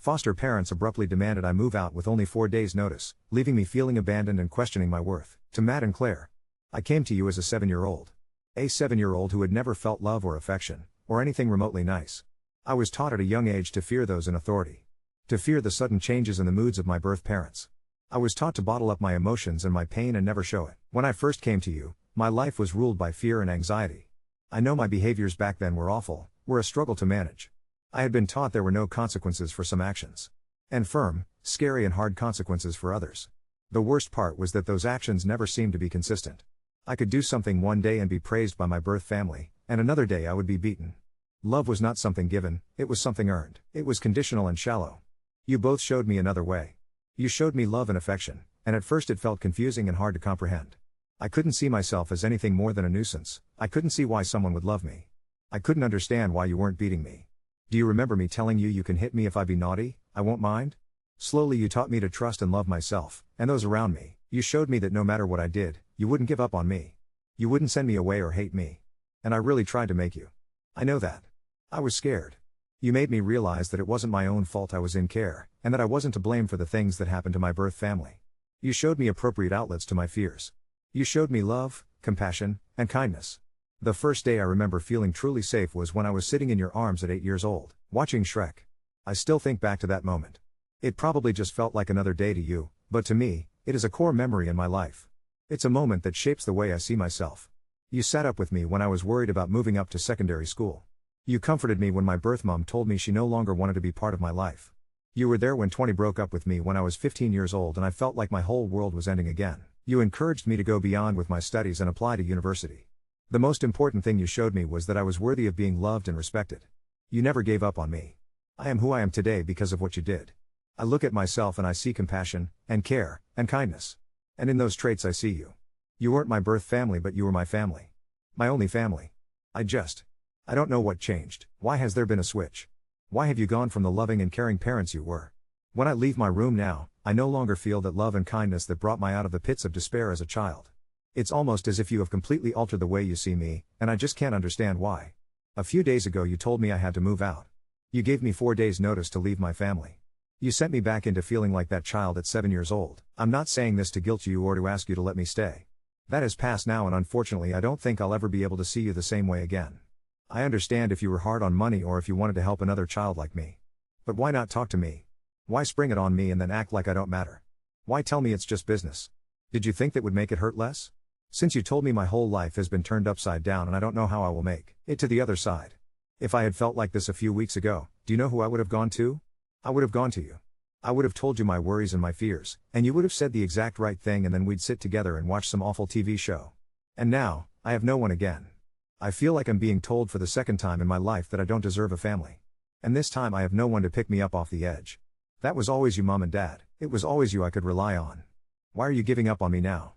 Foster parents abruptly demanded I move out with only 4 days' notice, leaving me feeling abandoned and questioning my worth. To Matt and Claire. I came to you as a 7-year-old. A 7-year-old who had never felt love or affection, or anything remotely nice. I was taught at a young age to fear those in authority. To fear the sudden changes in the moods of my birth parents. I was taught to bottle up my emotions and my pain and never show it. When I first came to you, my life was ruled by fear and anxiety. I know my behaviors back then were awful, were a struggle to manage. I had been taught there were no consequences for some actions. And firm, scary and hard consequences for others. The worst part was that those actions never seemed to be consistent. I could do something one day and be praised by my birth family, and another day I would be beaten. Love was not something given, it was something earned. It was conditional and shallow. You both showed me another way. You showed me love and affection, and at first it felt confusing and hard to comprehend. I couldn't see myself as anything more than a nuisance. I couldn't see why someone would love me. I couldn't understand why you weren't beating me. Do you remember me telling you you can hit me if I be naughty, I won't mind? Slowly you taught me to trust and love myself, and those around me. You showed me that no matter what I did, you wouldn't give up on me. You wouldn't send me away or hate me. And I really tried to make you. I know that. I was scared. You made me realize that it wasn't my own fault I was in care, and that I wasn't to blame for the things that happened to my birth family. You showed me appropriate outlets to my fears. You showed me love, compassion, and kindness. The first day I remember feeling truly safe was when I was sitting in your arms at 8 years old, watching Shrek. I still think back to that moment. It probably just felt like another day to you, but to me, it is a core memory in my life. It's a moment that shapes the way I see myself. You sat up with me when I was worried about moving up to secondary school. You comforted me when my birth mom told me she no longer wanted to be part of my life. You were there when 20 broke up with me when I was 15 years old and I felt like my whole world was ending again. You encouraged me to go beyond with my studies and apply to university. The most important thing you showed me was that I was worthy of being loved and respected. You never gave up on me. I am who I am today because of what you did. I look at myself and I see compassion, and care, and kindness. And in those traits I see you. You weren't my birth family but you were my family. My only family. I don't know what changed. Why has there been a switch? Why have you gone from the loving and caring parents you were? When I leave my room now, I no longer feel that love and kindness that brought me out of the pits of despair as a child. It's almost as if you have completely altered the way you see me, and I just can't understand why. A few days ago you told me I had to move out. You gave me 4 days notice to leave my family. You sent me back into feeling like that child at 7 years old. I'm not saying this to guilt you or to ask you to let me stay. That has passed now and unfortunately I don't think I'll ever be able to see you the same way again. I understand if you were hard on money or if you wanted to help another child like me. But why not talk to me? Why spring it on me and then act like I don't matter? Why tell me it's just business? Did you think that would make it hurt less? Since you told me my whole life has been turned upside down and I don't know how I will make it to the other side. If I had felt like this a few weeks ago, do you know who I would have gone to? I would have gone to you. I would have told you my worries and my fears, and you would have said the exact right thing and then we'd sit together and watch some awful TV show. And now, I have no one again. I feel like I'm being told for the second time in my life that I don't deserve a family. And this time I have no one to pick me up off the edge. That was always you, Mom and Dad. It was always you I could rely on. Why are you giving up on me now?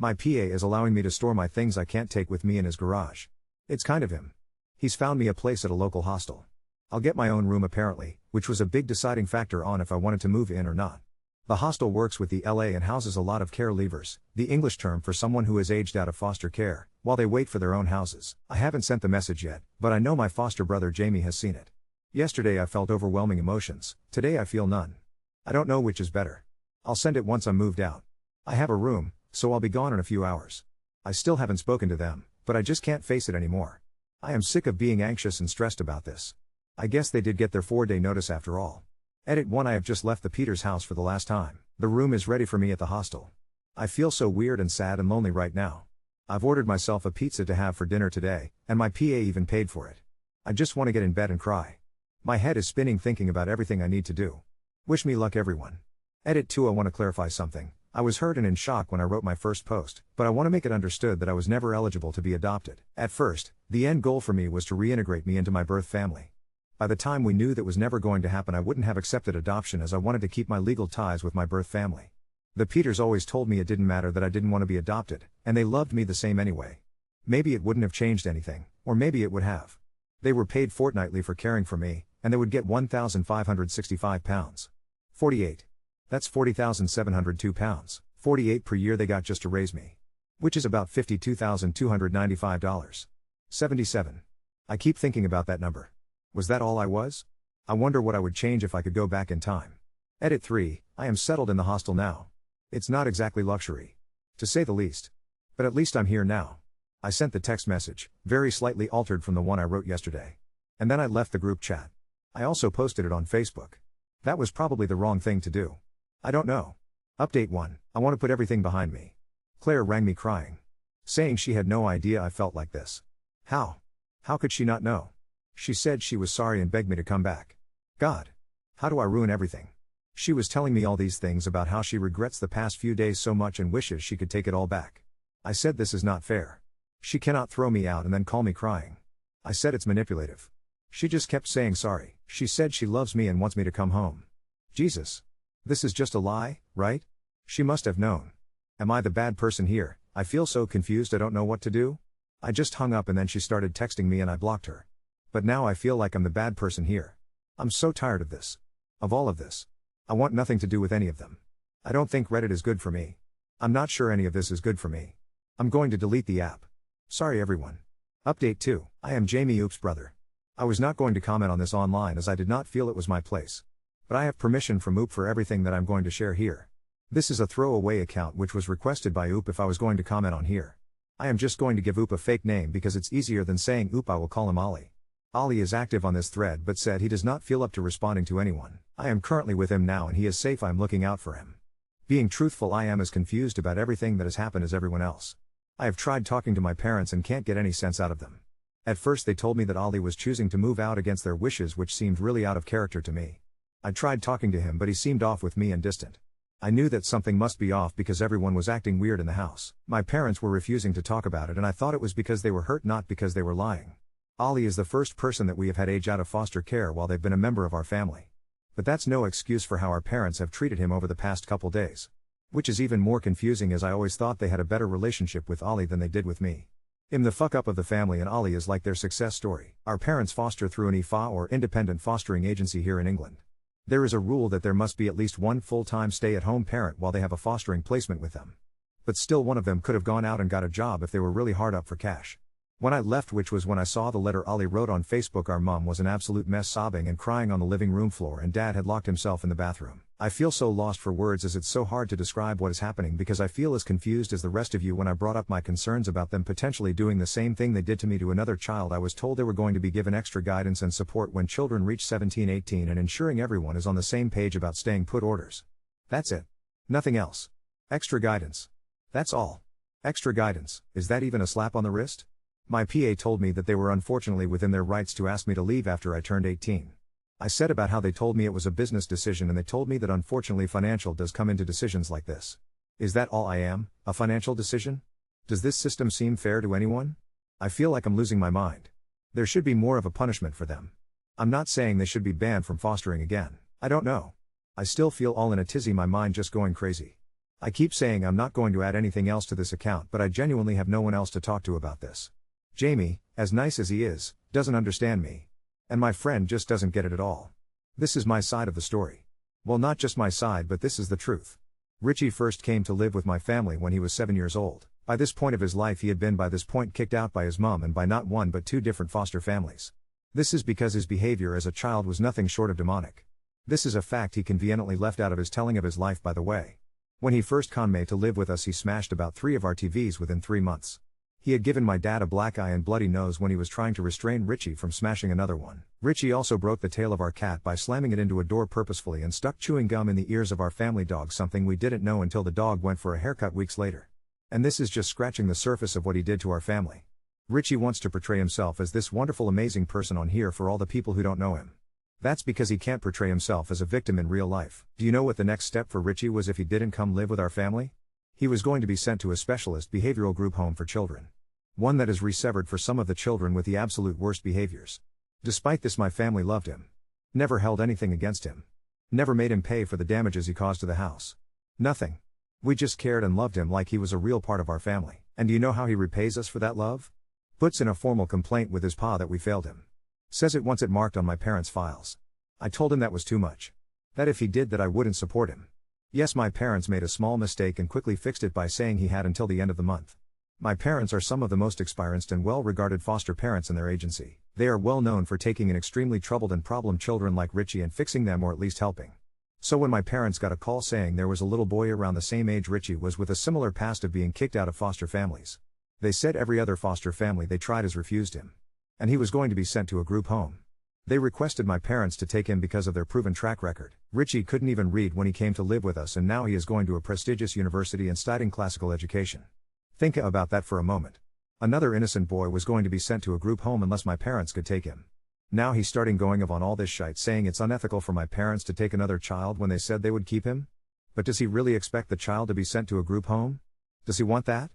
My PA is allowing me to store my things I can't take with me in his garage. It's kind of him. He's found me a place at a local hostel. I'll get my own room apparently, which was a big deciding factor on if I wanted to move in or not. The hostel works with the LA and houses a lot of care leavers, the English term for someone who has aged out of foster care, while they wait for their own houses. I haven't sent the message yet, but I know my foster brother Jamie has seen it. Yesterday I felt overwhelming emotions, today I feel none. I don't know which is better. I'll send it once I'm moved out. I have a room, so I'll be gone in a few hours. I still haven't spoken to them, but I just can't face it anymore. I am sick of being anxious and stressed about this. I guess they did get their 4-day notice after all. Edit 1. I have just left the Peters house for the last time. The room is ready for me at the hostel. I feel so weird and sad and lonely right now. I've ordered myself a pizza to have for dinner today, and my PA even paid for it. I just want to get in bed and cry. My head is spinning thinking about everything I need to do. Wish me luck everyone. Edit 2. I want to clarify something. I was hurt and in shock when I wrote my first post, but I want to make it understood that I was never eligible to be adopted. At first, the end goal for me was to reintegrate me into my birth family. By the time we knew that was never going to happen, I wouldn't have accepted adoption as I wanted to keep my legal ties with my birth family. The Peters always told me it didn't matter that I didn't want to be adopted, and they loved me the same anyway. Maybe it wouldn't have changed anything, or maybe it would have. They were paid fortnightly for caring for me, and they would get £1,565. 48. That's £40,702. 48 per year they got just to raise me. Which is about $52,295. 77. I keep thinking about that number. Was that all I was? I wonder what I would change if I could go back in time. Edit 3, I am settled in the hostel now. It's not exactly luxury, to say the least. But at least I'm here now. I sent the text message, very slightly altered from the one I wrote yesterday. And then I left the group chat. I also posted it on Facebook. That was probably the wrong thing to do. I don't know. Update 1, I want to put everything behind me. Claire rang me crying, saying she had no idea I felt like this. How? How could she not know? She said she was sorry and begged me to come back. God. How do I ruin everything? She was telling me all these things about how she regrets the past few days so much and wishes she could take it all back. I said this is not fair. She cannot throw me out and then call me crying. I said it's manipulative. She just kept saying sorry. She said she loves me and wants me to come home. Jesus. This is just a lie, right? She must have known. Am I the bad person here? I feel so confused I don't know what to do. I just hung up and then she started texting me and I blocked her. But now I feel like I'm the bad person here. I'm so tired of this. Of all of this. I want nothing to do with any of them. I don't think Reddit is good for me. I'm not sure any of this is good for me. I'm going to delete the app. Sorry everyone. Update 2, I am Jamie Oop's brother. I was not going to comment on this online as I did not feel it was my place. But I have permission from Oop for everything that I'm going to share here. This is a throwaway account which was requested by Oop if I was going to comment on here. I am just going to give Oop a fake name because it's easier than saying Oop. I will call him Ollie. Ollie is active on this thread but said he does not feel up to responding to anyone. I am currently with him now and he is safe. I'm looking out for him. Being truthful, I am as confused about everything that has happened as everyone else. I have tried talking to my parents and can't get any sense out of them. At first they told me that Ollie was choosing to move out against their wishes, which seemed really out of character to me. I tried talking to him but he seemed off with me and distant. I knew that something must be off because everyone was acting weird in the house. My parents were refusing to talk about it and I thought it was because they were hurt, not because they were lying. Ollie is the first person that we have had age out of foster care while they've been a member of our family. But that's no excuse for how our parents have treated him over the past couple days. Which is even more confusing as I always thought they had a better relationship with Ollie than they did with me. I'm the fuck up of the family and Ollie is like their success story. Our parents foster through an IFA or independent fostering agency here in England. There is a rule that there must be at least one full-time stay-at-home parent while they have a fostering placement with them. But still one of them could have gone out and got a job if they were really hard up for cash. When I left, which was when I saw the letter Ollie wrote on Facebook, our mom was an absolute mess, sobbing and crying on the living room floor, and dad had locked himself in the bathroom. I feel so lost for words as it's so hard to describe what is happening because I feel as confused as the rest of you when I brought up my concerns about them potentially doing the same thing they did to me to another child. I was told they were going to be given extra guidance and support when children reach 17-18 and ensuring everyone is on the same page about staying put orders. That's it. Nothing else. Extra guidance. That's all. Extra guidance, is that even a slap on the wrist? My PA told me that they were unfortunately within their rights to ask me to leave after I turned 18. I said about how they told me it was a business decision and they told me that unfortunately financial does come into decisions like this. Is that all I am, a financial decision? Does this system seem fair to anyone? I feel like I'm losing my mind. There should be more of a punishment for them. I'm not saying they should be banned from fostering again. I don't know. I still feel all in a tizzy, my mind just going crazy. I keep saying I'm not going to add anything else to this account, but I genuinely have no one else to talk to about this. Jamie, as nice as he is, doesn't understand me. And my friend just doesn't get it at all. This is my side of the story. Well, not just my side, but this is the truth. Richie first came to live with my family when he was 7 years old. By this point of his life he had been by this point kicked out by his mom and by not one but two different foster families. This is because his behavior as a child was nothing short of demonic. This is a fact he conveniently left out of his telling of his life, by the way. When he first came to live with us, he smashed about 3 of our TVs within 3 months. He had given my dad a black eye and bloody nose when he was trying to restrain Richie from smashing another one. Richie also broke the tail of our cat by slamming it into a door purposefully and stuck chewing gum in the ears of our family dog, something we didn't know until the dog went for a haircut weeks later. And this is just scratching the surface of what he did to our family. Richie wants to portray himself as this wonderful, amazing person on here for all the people who don't know him. That's because he can't portray himself as a victim in real life. Do you know what the next step for Richie was if he didn't come live with our family? He was going to be sent to a specialist behavioral group home for children. One that is reserved for some of the children with the absolute worst behaviors. Despite this, my family loved him. Never held anything against him. Never made him pay for the damages he caused to the house. Nothing. We just cared and loved him like he was a real part of our family. And do you know how he repays us for that love? Puts in a formal complaint with his pa that we failed him. Says it wants it marked on my parents' files. I told him that was too much. That if he did that I wouldn't support him. Yes, my parents made a small mistake and quickly fixed it by saying he had until the end of the month. My parents are some of the most experienced and well-regarded foster parents in their agency. They are well known for taking in extremely troubled and problem children like Richie and fixing them or at least helping. So when my parents got a call saying there was a little boy around the same age Richie was with a similar past of being kicked out of foster families. They said every other foster family they tried has refused him. And he was going to be sent to a group home. They requested my parents to take him because of their proven track record. Richie couldn't even read when he came to live with us, and now he is going to a prestigious university and studying classical education. Think about that for a moment. Another innocent boy was going to be sent to a group home unless my parents could take him. Now he's starting going on all this shite saying it's unethical for my parents to take another child when they said they would keep him? But does he really expect the child to be sent to a group home? Does he want that?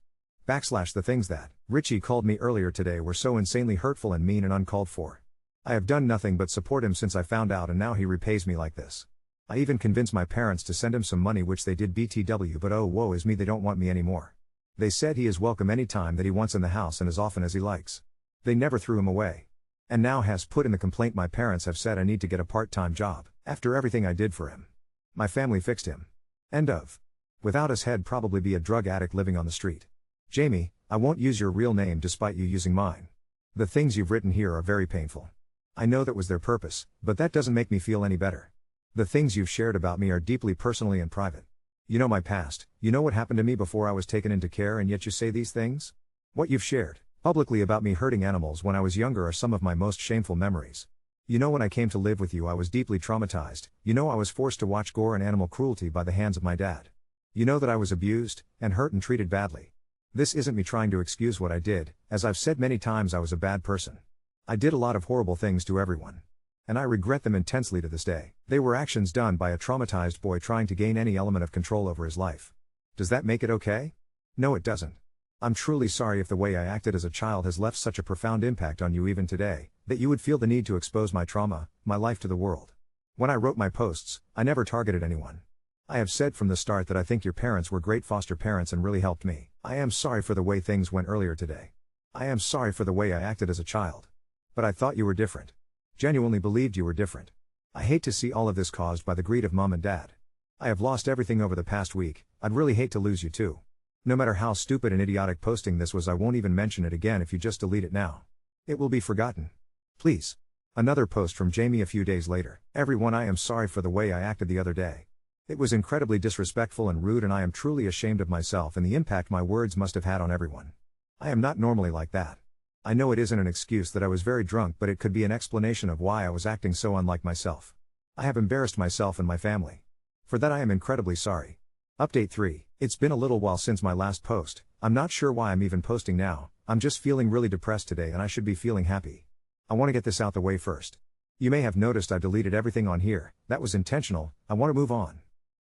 The things that Richie called me earlier today were so insanely hurtful and mean and uncalled for. I have done nothing but support him since I found out, and now he repays me like this. I even convinced my parents to send him some money, which they did BTW, but oh woe is me, they don't want me anymore. They said he is welcome any time that he wants in the house and as often as he likes. They never threw him away. And now has put in the complaint my parents have said I need to get a part-time job, after everything I did for him. My family fixed him. End of. Without us, he'd probably be a drug addict living on the street. Jamie, I won't use your real name despite you using mine. The things you've written here are very painful. I know that was their purpose, but that doesn't make me feel any better. The things you've shared about me are deeply personally and private. You know my past, you know what happened to me before I was taken into care, and yet you say these things? What you've shared publicly about me hurting animals when I was younger are some of my most shameful memories. You know when I came to live with you I was deeply traumatized. You know I was forced to watch gore and animal cruelty by the hands of my dad. You know that I was abused, and hurt and treated badly. This isn't me trying to excuse what I did, as I've said many times I was a bad person. I did a lot of horrible things to everyone. And I regret them intensely to this day. They were actions done by a traumatized boy trying to gain any element of control over his life. Does that make it okay? No, it doesn't. I'm truly sorry if the way I acted as a child has left such a profound impact on you even today, that you would feel the need to expose my trauma, my life to the world. When I wrote my posts, I never targeted anyone. I have said from the start that I think your parents were great foster parents and really helped me. I am sorry for the way things went earlier today. I am sorry for the way I acted as a child. But I thought you were different. Genuinely believed you were different. I hate to see all of this caused by the greed of mom and dad. I have lost everything over the past week. I'd really hate to lose you too. No matter how stupid and idiotic posting this was, I won't even mention it again if you just delete it now. It will be forgotten. Please. Another post from Jamie a few days later. Everyone, I am sorry for the way I acted the other day. It was incredibly disrespectful and rude, and I am truly ashamed of myself and the impact my words must have had on everyone. I am not normally like that. I know it isn't an excuse that I was very drunk, but it could be an explanation of why I was acting so unlike myself. I have embarrassed myself and my family. For that I am incredibly sorry. Update 3. It's been a little while since my last post. I'm not sure why I'm even posting now. I'm just feeling really depressed today and I should be feeling happy. I want to get this out the way first. You may have noticed I deleted everything on here. That was intentional. I want to move on.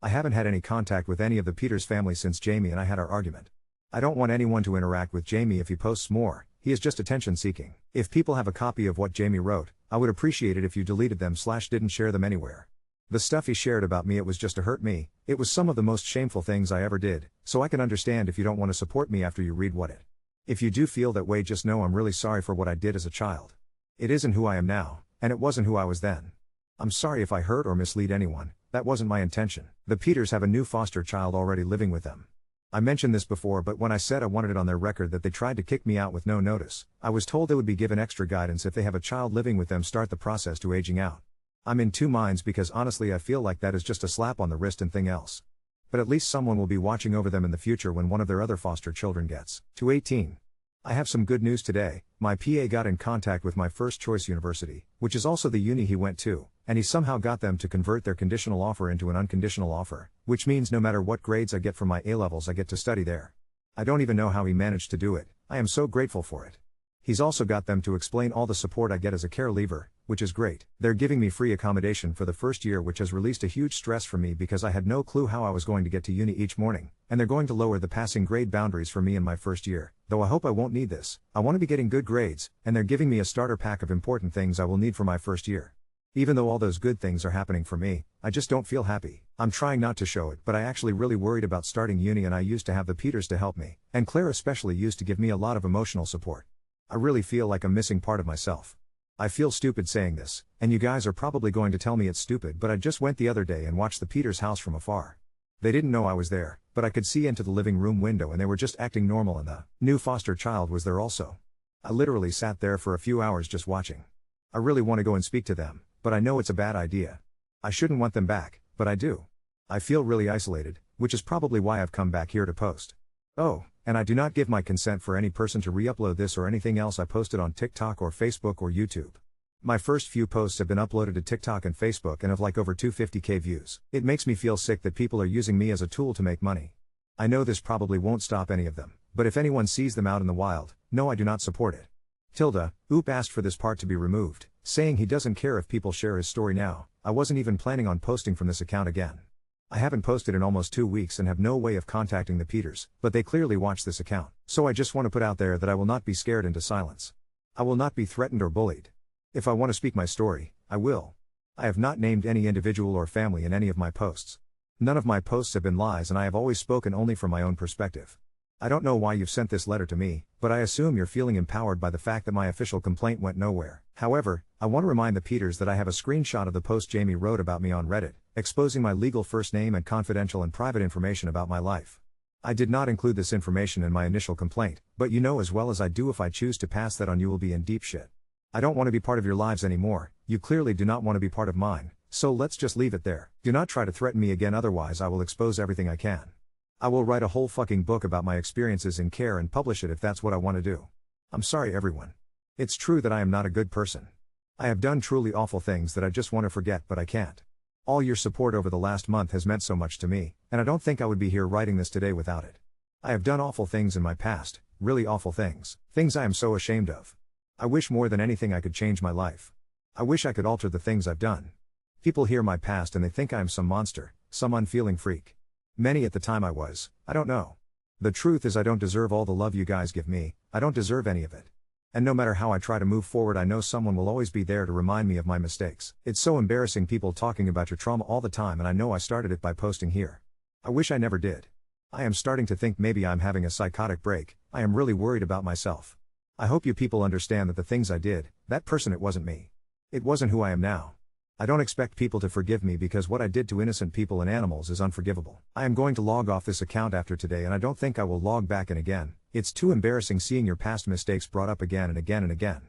I haven't had any contact with any of the Peters family since Jamie and I had our argument. I don't want anyone to interact with Jamie if he posts more. He is just attention seeking. If people have a copy of what Jamie wrote, I would appreciate it if you deleted them / didn't share them anywhere. The stuff he shared about me, it was just to hurt me. It was some of the most shameful things I ever did, so I can understand if you don't want to support me after you read what it. If you do feel that way, just know I'm really sorry for what I did as a child. It isn't who I am now, and it wasn't who I was then. I'm sorry if I hurt or mislead anyone. That wasn't my intention. The Peters have a new foster child already living with them. I mentioned this before, but when I said I wanted it on their record that they tried to kick me out with no notice, I was told they would be given extra guidance if they have a child living with them start the process to aging out. I'm in two minds because honestly I feel like that is just a slap on the wrist and thing else. But at least someone will be watching over them in the future when one of their other foster children gets to 18. I have some good news today. My PA got in contact with my first choice university, which is also the uni he went to, and he somehow got them to convert their conditional offer into an unconditional offer, which means no matter what grades I get from my A-levels I get to study there. I don't even know how he managed to do it. I am so grateful for it. He's also got them to explain all the support I get as a care leaver, which is great. They're giving me free accommodation for the first year, which has released a huge stress from me because I had no clue how I was going to get to uni each morning, and they're going to lower the passing grade boundaries for me in my first year, though I hope I won't need this. I want to be getting good grades, and they're giving me a starter pack of important things I will need for my first year. Even though all those good things are happening for me, I just don't feel happy. I'm trying not to show it, but I actually really worried about starting uni, and I used to have the Peters to help me, and Claire especially used to give me a lot of emotional support. I really feel like I'm missing part of myself. I feel stupid saying this, and you guys are probably going to tell me it's stupid, but I just went the other day and watched the Peters house from afar. They didn't know I was there, but I could see into the living room window and they were just acting normal, and the new foster child was there also. I literally sat there for a few hours just watching. I really want to go and speak to them, but I know it's a bad idea. I shouldn't want them back, but I do. I feel really isolated, which is probably why I've come back here to post. Oh, and I do not give my consent for any person to re-upload this or anything else I posted on TikTok or Facebook or YouTube. My first few posts have been uploaded to TikTok and Facebook and have like over 250k views. It makes me feel sick that people are using me as a tool to make money. I know this probably won't stop any of them, but if anyone sees them out in the wild, no, I do not support it. Oop asked for this part to be removed, saying he doesn't care if people share his story now. I wasn't even planning on posting from this account again. I haven't posted in almost 2 weeks and have no way of contacting the Peters, but they clearly watch this account. So I just want to put out there that I will not be scared into silence. I will not be threatened or bullied. If I want to speak my story, I will. I have not named any individual or family in any of my posts. None of my posts have been lies and I have always spoken only from my own perspective. I don't know why you've sent this letter to me, but I assume you're feeling empowered by the fact that my official complaint went nowhere. However, I want to remind the Peters that I have a screenshot of the post Jamie wrote about me on Reddit, exposing my legal first name and confidential and private information about my life. I did not include this information in my initial complaint, but you know as well as I do if I choose to pass that on you will be in deep shit. I don't want to be part of your lives anymore, you clearly do not want to be part of mine, so let's just leave it there. Do not try to threaten me again, otherwise I will expose everything I can. I will write a whole fucking book about my experiences in care and publish it if that's what I want to do. I'm sorry everyone. It's true that I am not a good person. I have done truly awful things that I just want to forget but I can't. All your support over the last month has meant so much to me, and I don't think I would be here writing this today without it. I have done awful things in my past, really awful things, things I am so ashamed of. I wish more than anything I could change my life. I wish I could alter the things I've done. People hear my past and they think I am some monster, some unfeeling freak. Many at the time I was, I don't know. The truth is I don't deserve all the love you guys give me, I don't deserve any of it. And no matter how I try to move forward, I know someone will always be there to remind me of my mistakes. It's so embarrassing people talking about your trauma all the time, and I know I started it by posting here. I wish I never did. I am starting to think maybe I'm having a psychotic break. I am really worried about myself. I hope you people understand that the things I did, that person, it wasn't me. It wasn't who I am now. I don't expect people to forgive me because what I did to innocent people and animals is unforgivable. I am going to log off this account after today and I don't think I will log back in again. It's too embarrassing seeing your past mistakes brought up again and again and again.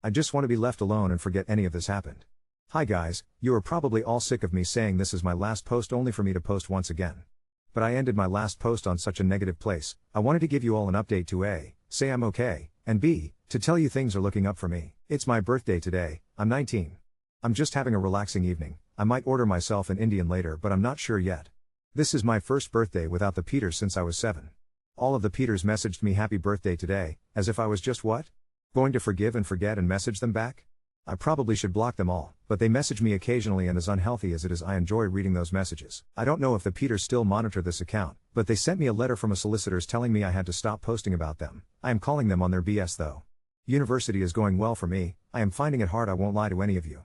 I just want to be left alone and forget any of this happened. Hi guys, you are probably all sick of me saying this is my last post only for me to post once again. But I ended my last post on such a negative place. I wanted to give you all an update to A, say I'm okay, and B, to tell you things are looking up for me. It's my birthday today, I'm 19. I'm just having a relaxing evening. I might order myself an Indian later but I'm not sure yet. This is my first birthday without the Peters since I was 7. All of the Peters messaged me happy birthday today, as if I was just what? Going to forgive and forget and message them back? I probably should block them all, but they message me occasionally and as unhealthy as it is I enjoy reading those messages. I don't know if the Peters still monitor this account, but they sent me a letter from a solicitor's telling me I had to stop posting about them. I am calling them on their BS though. University is going well for me, I am finding it hard, I won't lie to any of you.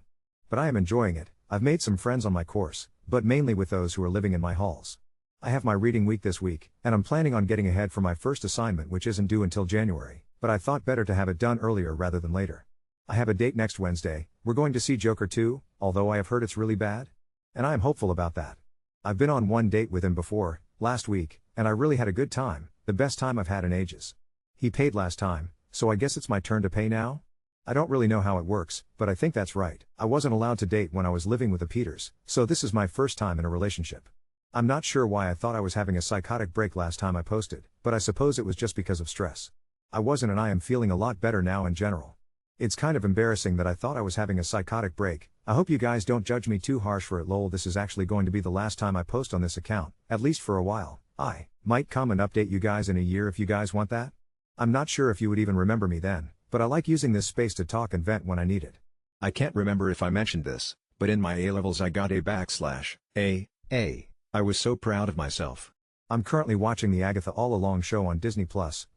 But I am enjoying it. I've made some friends on my course, but mainly with those who are living in my halls. I have my reading week this week, and I'm planning on getting ahead for my first assignment which isn't due until January, but I thought better to have it done earlier rather than later. I have a date next Wednesday. We're going to see Joker 2, although I have heard it's really bad. And I am hopeful about that. I've been on one date with him before, last week, and I really had a good time, the best time I've had in ages. He paid last time, so I guess it's my turn to pay now? I don't really know how it works, but I think that's right. I wasn't allowed to date when I was living with the Peters, so this is my first time in a relationship. I'm not sure why I thought I was having a psychotic break last time I posted, but I suppose it was just because of stress. I wasn't, and I am feeling a lot better now in general. It's kind of embarrassing that I thought I was having a psychotic break. I hope you guys don't judge me too harsh for it. Lol, this is actually going to be the last time I post on this account, at least for a while. I might come and update you guys in a year if you guys want that. I'm not sure if you would even remember me then, but I like using this space to talk and vent when I need it. I can't remember if I mentioned this, but in my A-levels I got A/A. I was so proud of myself. I'm currently watching the Agatha All Along show on Disney+,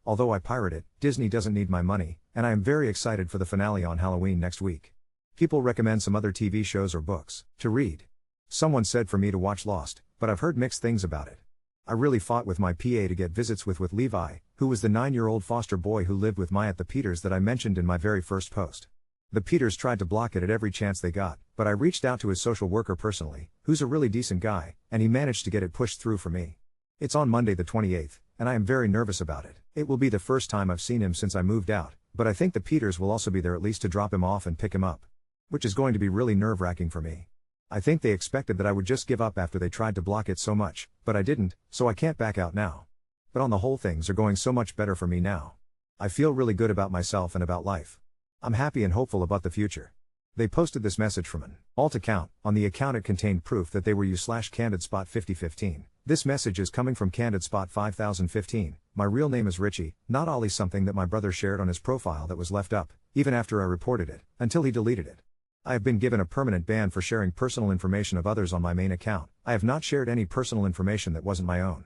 although I pirate it. Disney doesn't need my money, and I am very excited for the finale on Halloween next week. People recommend some other TV shows or books to read. Someone said for me to watch Lost, but I've heard mixed things about it. I really fought with my PA to get visits with Levi, who was the 9-year-old foster boy who lived with my at the Peters that I mentioned in my very first post. The Peters tried to block it at every chance they got, but I reached out to his social worker personally, who's a really decent guy, and he managed to get it pushed through for me. It's on Monday the 28th, and I am very nervous about it. It will be the first time I've seen him since I moved out, but I think the Peters will also be there at least to drop him off and pick him up. Which is going to be really nerve-wracking for me. I think they expected that I would just give up after they tried to block it so much, but I didn't, so I can't back out now. But on the whole, things are going so much better for me now. I feel really good about myself and about life. I'm happy and hopeful about the future. They posted this message from an alt account. On the account it contained proof that they were you/CandidSpot5015. This message is coming from CandidSpot5015. My real name is Richie, not Ollie, something that my brother shared on his profile that was left up, even after I reported it, until he deleted it. I have been given a permanent ban for sharing personal information of others on my main account. I have not shared any personal information that wasn't my own.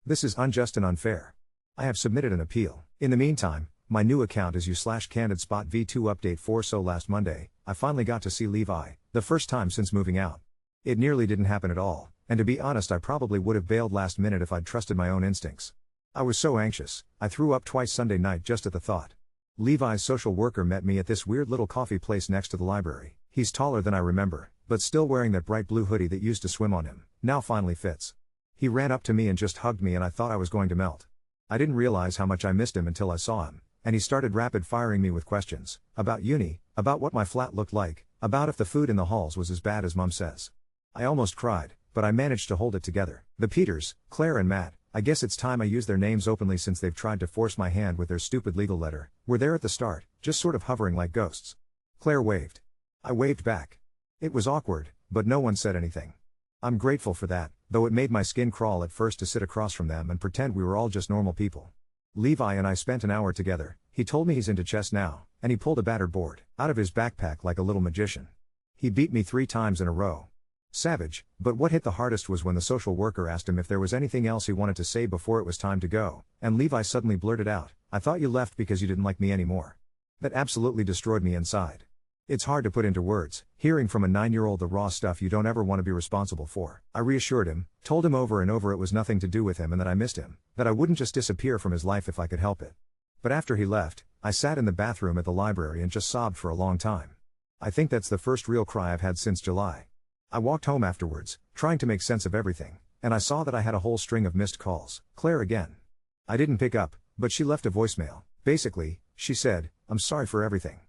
This is unjust and unfair. I have submitted an appeal. In the meantime, my new account is you/CandidSpot v2 update 4. So last Monday, I finally got to see Levi, the first time since moving out. It nearly didn't happen at all, and to be honest I probably would have bailed last minute if I'd trusted my own instincts. I was so anxious, I threw up twice Sunday night just at the thought. Levi's social worker met me at this weird little coffee place next to the library. He's taller than I remember, but still wearing that bright blue hoodie that used to swim on him, now finally fits. He ran up to me and just hugged me and I thought I was going to melt. I didn't realize how much I missed him until I saw him, and he started rapid firing me with questions, about uni, about what my flat looked like, about if the food in the halls was as bad as Mum says. I almost cried, but I managed to hold it together. The Peters, Claire and Matt, I guess it's time I use their names openly since they've tried to force my hand with their stupid legal letter, were there at the start, just sort of hovering like ghosts. Claire waved. I waved back. It was awkward, but no one said anything. I'm grateful for that, though it made my skin crawl at first to sit across from them and pretend we were all just normal people. Levi and I spent an hour together. He told me he's into chess now, and he pulled a battered board out of his backpack like a little magician. He beat me 3 times in a row. Savage, but what hit the hardest was when the social worker asked him if there was anything else he wanted to say before it was time to go, and Levi suddenly blurted out, "I thought you left because you didn't like me anymore." That absolutely destroyed me inside. It's hard to put into words, hearing from a 9-year-old the raw stuff you don't ever want to be responsible for. I reassured him, told him over and over it was nothing to do with him and that I missed him, that I wouldn't just disappear from his life if I could help it. But after he left, I sat in the bathroom at the library and just sobbed for a long time. I think that's the first real cry I've had since July. I walked home afterwards, trying to make sense of everything, and I saw that I had a whole string of missed calls. Claire again. I didn't pick up, but she left a voicemail. Basically, she said, "I'm sorry for everything.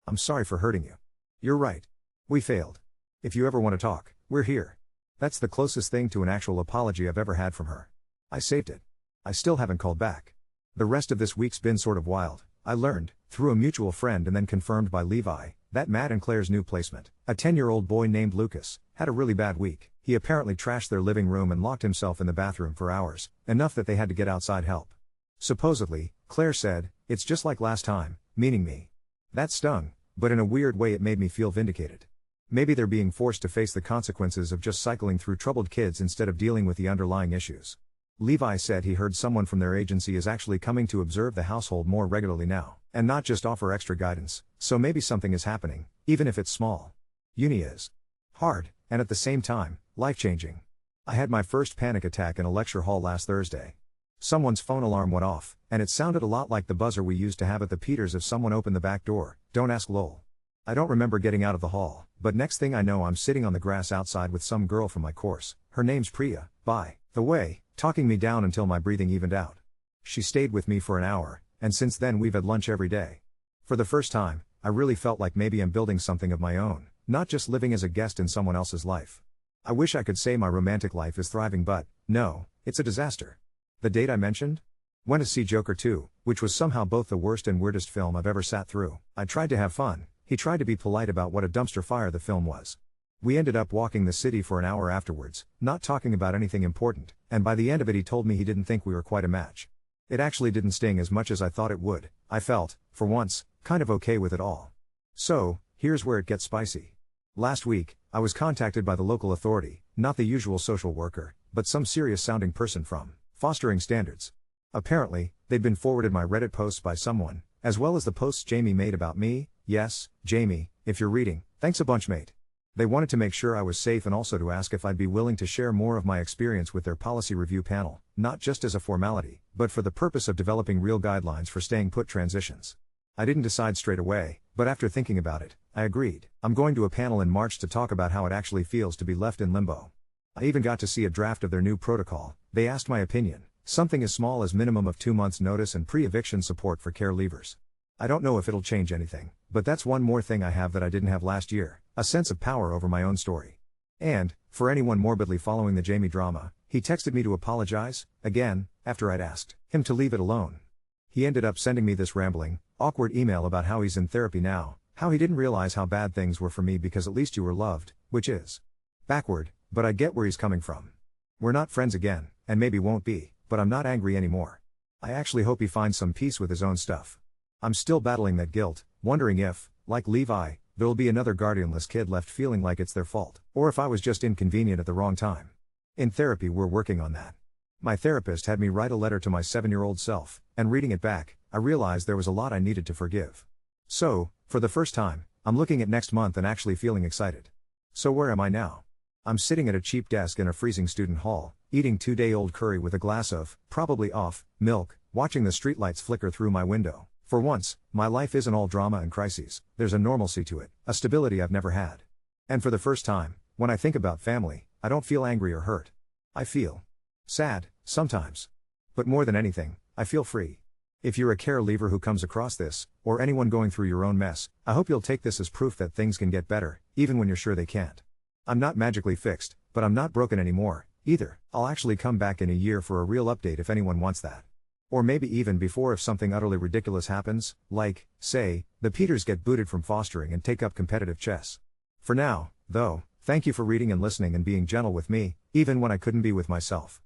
I'm sorry for hurting you. You're right. We failed. If you ever want to talk, we're here." That's the closest thing to an actual apology I've ever had from her. I saved it. I still haven't called back. The rest of this week's been sort of wild. I learned, through a mutual friend and then confirmed by Levi, that Matt and Claire's new placement, a 10-year-old boy named Lucas, had a really bad week. He apparently trashed their living room and locked himself in the bathroom for hours, enough that they had to get outside help. Supposedly, Claire said, "It's just like last time," meaning me. That stung, but in a weird way it made me feel vindicated. Maybe they're being forced to face the consequences of just cycling through troubled kids instead of dealing with the underlying issues. Levi said he heard someone from their agency is actually coming to observe the household more regularly now, and not just offer extra guidance, so maybe something is happening, even if it's small. Uni is hard, and at the same time, life-changing. I had my first panic attack in a lecture hall last Thursday. Someone's phone alarm went off, and it sounded a lot like the buzzer we used to have at the Peters if someone opened the back door. Don't ask lol. I don't remember getting out of the hall, but next thing I know I'm sitting on the grass outside with some girl from my course. Her name's Priya, by the way, talking me down until my breathing evened out. She stayed with me for an hour, and since then we've had lunch every day. For the first time, I really felt like maybe I'm building something of my own, not just living as a guest in someone else's life. I wish I could say my romantic life is thriving, but no, it's a disaster. The date I mentioned? Went to see Joker 2, which was somehow both the worst and weirdest film I've ever sat through. I tried to have fun, he tried to be polite about what a dumpster fire the film was. We ended up walking the city for an hour afterwards, not talking about anything important, and by the end of it he told me he didn't think we were quite a match. It actually didn't sting as much as I thought it would. I felt, for once, kind of okay with it all. So, here's where it gets spicy. Last week, I was contacted by the local authority, not the usual social worker, but some serious-sounding person from Fostering Standards. Apparently, they'd been forwarded my Reddit posts by someone, as well as the posts Jamie made about me. Yes, Jamie, if you're reading, thanks a bunch, mate. They wanted to make sure I was safe and also to ask if I'd be willing to share more of my experience with their policy review panel, not just as a formality, but for the purpose of developing real guidelines for staying put transitions. I didn't decide straight away, but after thinking about it, I agreed. I'm going to a panel in March to talk about how it actually feels to be left in limbo. I even got to see a draft of their new protocol. They asked my opinion, something as small as minimum of 2 months notice and pre-eviction support for care leavers. I don't know if it'll change anything, but that's one more thing I have that I didn't have last year, a sense of power over my own story. And, for anyone morbidly following the Jamie drama, he texted me to apologize, again, after I'd asked him to leave it alone. He ended up sending me this rambling, awkward email about how he's in therapy now, how he didn't realize how bad things were for me because at least you were loved, which is backward, but I get where he's coming from. We're not friends again, and maybe won't be, but I'm not angry anymore. I actually hope he finds some peace with his own stuff. I'm still battling that guilt, wondering if, like Levi, there'll be another guardianless kid left feeling like it's their fault, or if I was just inconvenient at the wrong time. In therapy, we're working on that. My therapist had me write a letter to my 7-year-old self, and reading it back, I realized there was a lot I needed to forgive. So, for the first time, I'm looking at next month and actually feeling excited. So where am I now? I'm sitting at a cheap desk in a freezing student hall, eating 2-day-old curry with a glass of, probably off, milk, watching the streetlights flicker through my window. For once, my life isn't all drama and crises, there's a normalcy to it, a stability I've never had. And for the first time, when I think about family, I don't feel angry or hurt. I feel sad, sometimes. But more than anything, I feel free. If you're a care leaver who comes across this, or anyone going through your own mess, I hope you'll take this as proof that things can get better, even when you're sure they can't. I'm not magically fixed, but I'm not broken anymore, either. I'll actually come back in a year for a real update if anyone wants that. Or maybe even before if something utterly ridiculous happens, like, say, the Peters get booted from fostering and take up competitive chess. For now, though, thank you for reading and listening and being gentle with me, even when I couldn't be with myself.